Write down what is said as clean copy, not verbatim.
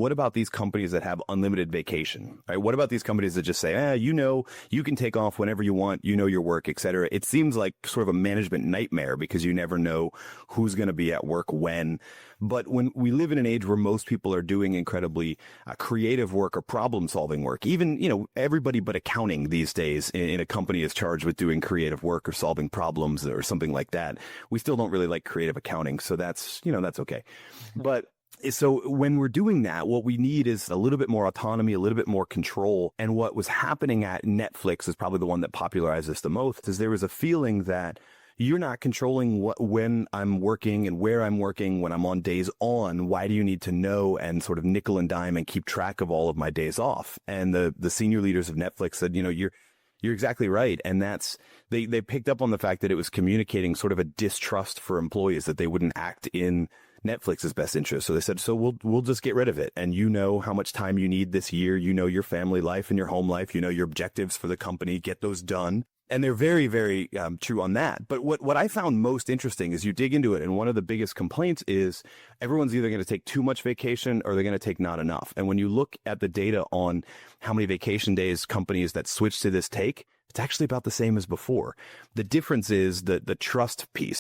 what about these companies that have unlimited vacation, right? What about these companies that just say, you can take off whenever you want, your work, et cetera. It seems like sort of a management nightmare because you never know who's going to be at work when. But when we live in an age where most people are doing incredibly creative work or problem solving work, even, everybody but accounting these days in a company is charged with doing creative work or solving problems or something like that. We still don't really like creative accounting. So that's okay. But so when we're doing that, what we need is a little bit more autonomy, a little bit more control. And what was happening at Netflix is probably the one that popularized this the most, is there was a feeling that you're not controlling when I'm working and where I'm working, when I'm on days on. Why do you need to know and sort of nickel and dime and keep track of all of my days off? And the senior leaders of Netflix said, you're exactly right. And they picked up on the fact that it was communicating sort of a distrust for employees, that they wouldn't act in Netflix's best interest. So they said, so we'll just get rid of it. And how much time you need this year, your family life and your home life, your objectives for the company, get those done. And they're very, very true on that. But what I found most interesting is you dig into it, and one of the biggest complaints is everyone's either going to take too much vacation or they're going to take not enough. And when you look at the data on how many vacation days companies that switch to this take, it's actually about the same as before. The difference is the trust piece.